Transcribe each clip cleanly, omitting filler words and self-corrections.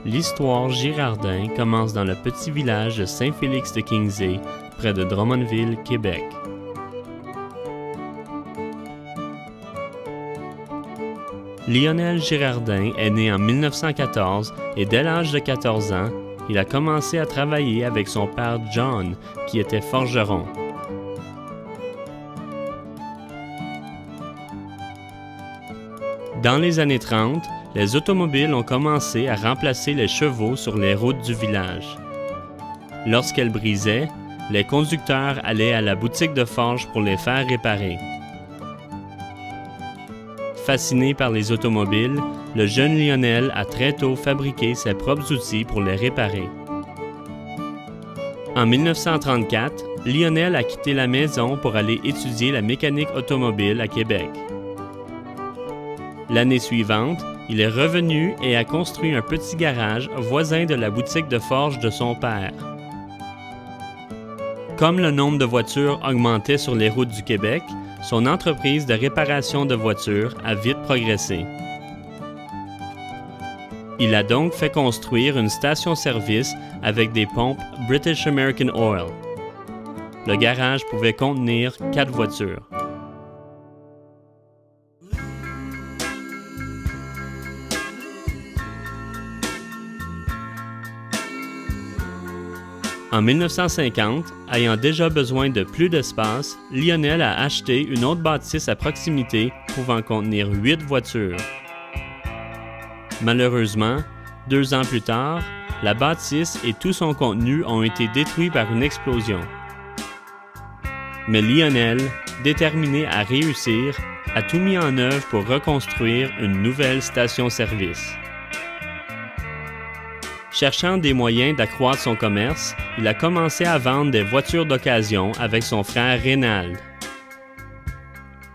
L'histoire Girardin commence dans le petit village de Saint-Félix-de-Kingsay, près de Drummondville, Québec. Lionel Girardin est né en 1914 et dès l'âge de 14 ans, il a commencé à travailler avec son père John, qui était forgeron. Dans les années 30, les automobiles ont commencé à remplacer les chevaux sur les routes du village. Lorsqu'elles brisaient, les conducteurs allaient à la boutique de forge pour les faire réparer. Fasciné par les automobiles, le jeune Lionel a très tôt fabriqué ses propres outils pour les réparer. En 1934, Lionel a quitté la maison pour aller étudier la mécanique automobile à Québec. L'année suivante, il est revenu et a construit un petit garage voisin de la boutique de forge de son père. Comme le nombre de voitures augmentait sur les routes du Québec, son entreprise de réparation de voitures a vite progressé. Il a donc fait construire une station-service avec des pompes British American Oil. Le garage pouvait contenir 4 voitures. En 1950, ayant déjà besoin de plus d'espace, Lionel a acheté une autre bâtisse à proximité pouvant contenir 8 voitures. Malheureusement, 2 ans plus tard, la bâtisse et tout son contenu ont été détruits par une explosion. Mais Lionel, déterminé à réussir, a tout mis en œuvre pour reconstruire une nouvelle station-service. Cherchant des moyens d'accroître son commerce, il a commencé à vendre des voitures d'occasion avec son frère Rénald.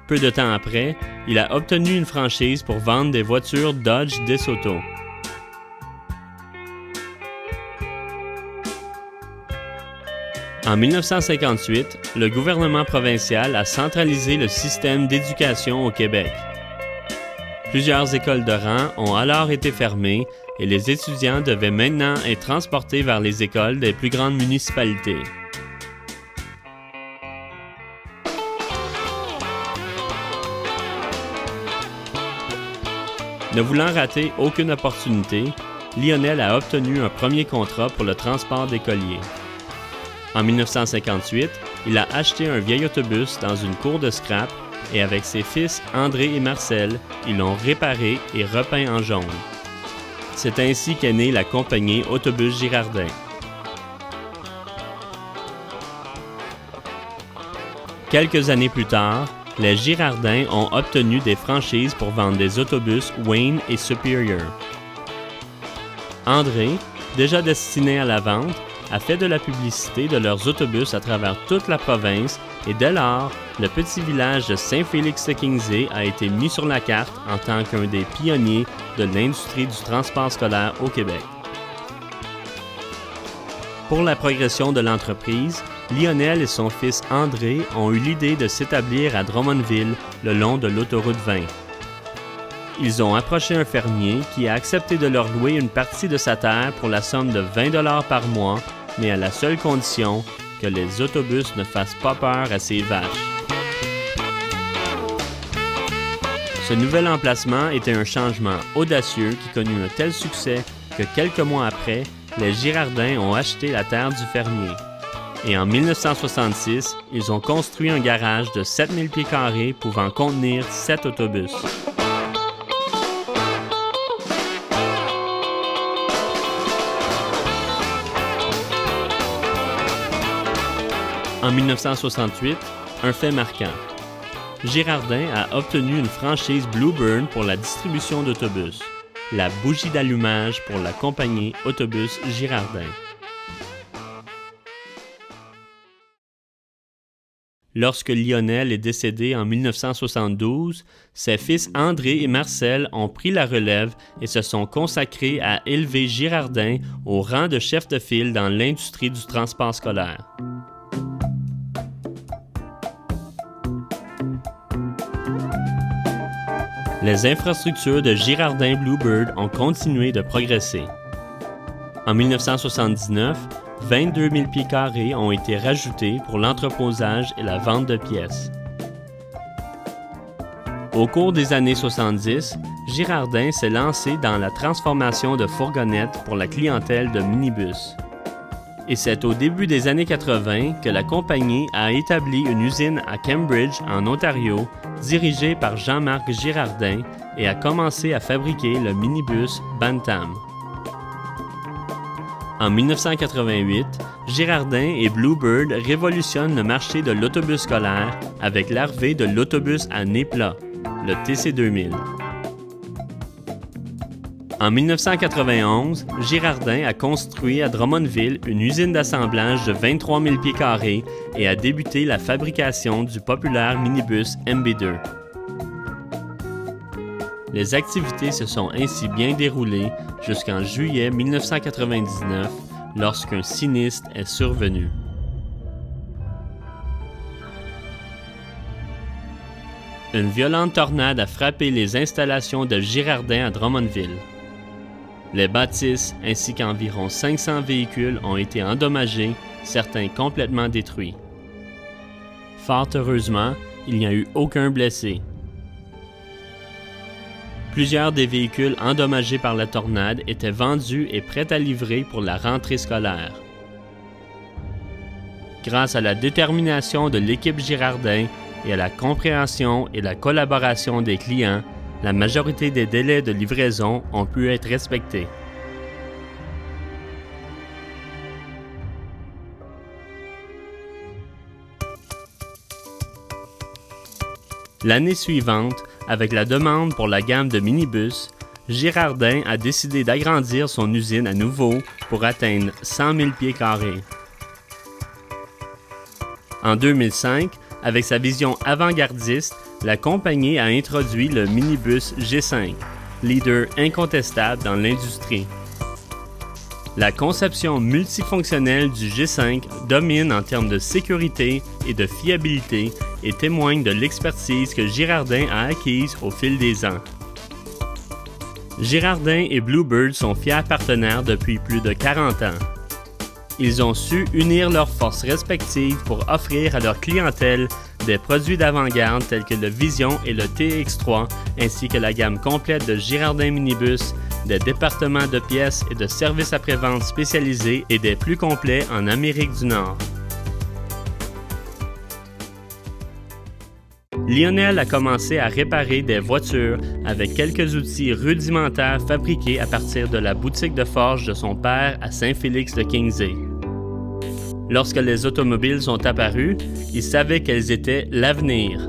Peu de temps après, il a obtenu une franchise pour vendre des voitures Dodge DeSoto. En 1958, le gouvernement provincial a centralisé le système d'éducation au Québec. Plusieurs écoles de rang ont alors été fermées et les étudiants devaient maintenant être transportés vers les écoles des plus grandes municipalités. Ne voulant rater aucune opportunité, Lionel a obtenu un premier contrat pour le transport d'écoliers. En 1958, il a acheté un vieil autobus dans une cour de scrap et avec ses fils André et Marcel, ils l'ont réparé et repeint en jaune. C'est ainsi qu'est née la compagnie Autobus Girardin. Quelques années plus tard, les Girardins ont obtenu des franchises pour vendre des autobus Wayne et Superior. André, déjà destiné à la vente, a fait de la publicité de leurs autobus à travers toute la province et dès lors, le petit village de Saint-Félix-de-Kingsay a été mis sur la carte en tant qu'un des pionniers de l'industrie du transport scolaire au Québec. Pour la progression de l'entreprise, Lionel et son fils André ont eu l'idée de s'établir à Drummondville le long de l'autoroute 20. Ils ont approché un fermier qui a accepté de leur louer une partie de sa terre pour la somme de 20 $ par mois, mais à la seule condition que les autobus ne fassent pas peur à ses vaches. Ce nouvel emplacement était un changement audacieux qui connut un tel succès que quelques mois après, les Girardins ont acheté la terre du fermier. Et en 1966, ils ont construit un garage de 7000 pieds carrés pouvant contenir 7 autobus. En 1968, un fait marquant. Girardin a obtenu une franchise Bluebird pour la distribution d'autobus, la bougie d'allumage pour la compagnie Autobus Girardin. Lorsque Lionel est décédé en 1972, ses fils André et Marcel ont pris la relève et se sont consacrés à élever Girardin au rang de chef de file dans l'industrie du transport scolaire. Les infrastructures de Girardin Bluebird ont continué de progresser. En 1979, 22 000 pieds carrés ont été rajoutés pour l'entreposage et la vente de pièces. Au cours des années 70, Girardin s'est lancé dans la transformation de fourgonnettes pour la clientèle de minibus. Et c'est au début des années 80 que la compagnie a établi une usine à Cambridge, en Ontario, dirigée par Jean-Marc Girardin, et a commencé à fabriquer le minibus Bantam. En 1988, Girardin et Blue Bird révolutionnent le marché de l'autobus scolaire avec l'arrivée de l'autobus à nez plat, le TC2000. En 1991, Girardin a construit à Drummondville une usine d'assemblage de 23 000 pieds carrés et a débuté la fabrication du populaire minibus MB2. Les activités se sont ainsi bien déroulées jusqu'en juillet 1999, lorsqu'un sinistre est survenu. Une violente tornade a frappé les installations de Girardin à Drummondville. Les bâtisses ainsi qu'environ 500 véhicules ont été endommagés, certains complètement détruits. Fort heureusement, il n'y a eu aucun blessé. Plusieurs des véhicules endommagés par la tornade étaient vendus et prêts à livrer pour la rentrée scolaire. Grâce à la détermination de l'équipe Girardin et à la compréhension et la collaboration des clients, la majorité des délais de livraison ont pu être respectés. L'année suivante, avec la demande pour la gamme de minibus, Girardin a décidé d'agrandir son usine à nouveau pour atteindre 100 000 pieds carrés. En 2005, avec sa vision avant-gardiste, la compagnie a introduit le minibus G5, leader incontestable dans l'industrie. La conception multifonctionnelle du G5 domine en termes de sécurité et de fiabilité et témoigne de l'expertise que Girardin a acquise au fil des ans. Girardin et Blue Bird sont fiers partenaires depuis plus de 40 ans. Ils ont su unir leurs forces respectives pour offrir à leur clientèle des produits d'avant-garde tels que le Vision et le TX3, ainsi que la gamme complète de Girardin Minibus, des départements de pièces et de services après-vente spécialisés et des plus complets en Amérique du Nord. Lionel a commencé à réparer des voitures avec quelques outils rudimentaires fabriqués à partir de la boutique de forge de son père à Saint-Félix-de-Kingsley. Lorsque les automobiles sont apparues, il savait qu'elles étaient l'avenir.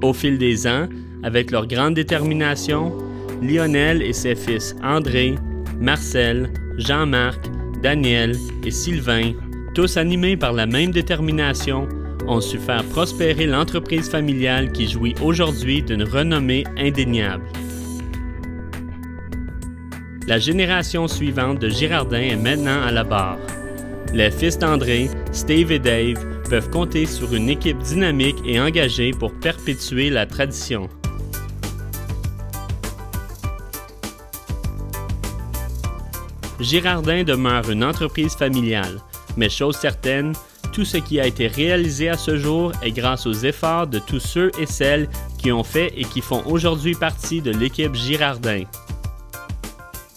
Au fil des ans, avec leur grande détermination, Lionel et ses fils André, Marcel, Jean-Marc, Daniel et Sylvain, tous animés par la même détermination, ont su faire prospérer l'entreprise familiale qui jouit aujourd'hui d'une renommée indéniable. La génération suivante de Girardin est maintenant à la barre. Les fils d'André, Steve et Dave, peuvent compter sur une équipe dynamique et engagée pour perpétuer la tradition. Girardin demeure une entreprise familiale, mais chose certaine, tout ce qui a été réalisé à ce jour est grâce aux efforts de tous ceux et celles qui ont fait et qui font aujourd'hui partie de l'équipe Girardin.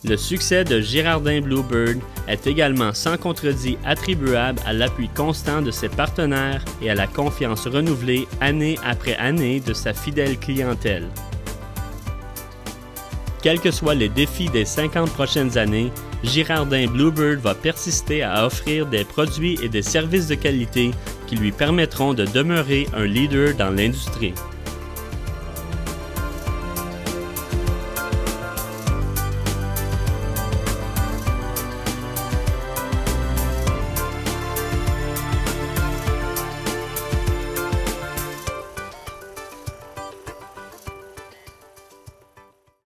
Le succès de Girardin Blue Bird est également sans contredit attribuable à l'appui constant de ses partenaires et à la confiance renouvelée année après année de sa fidèle clientèle. Quels que soient les défis des 50 prochaines années, Girardin Blue Bird va persister à offrir des produits et des services de qualité qui lui permettront de demeurer un leader dans l'industrie.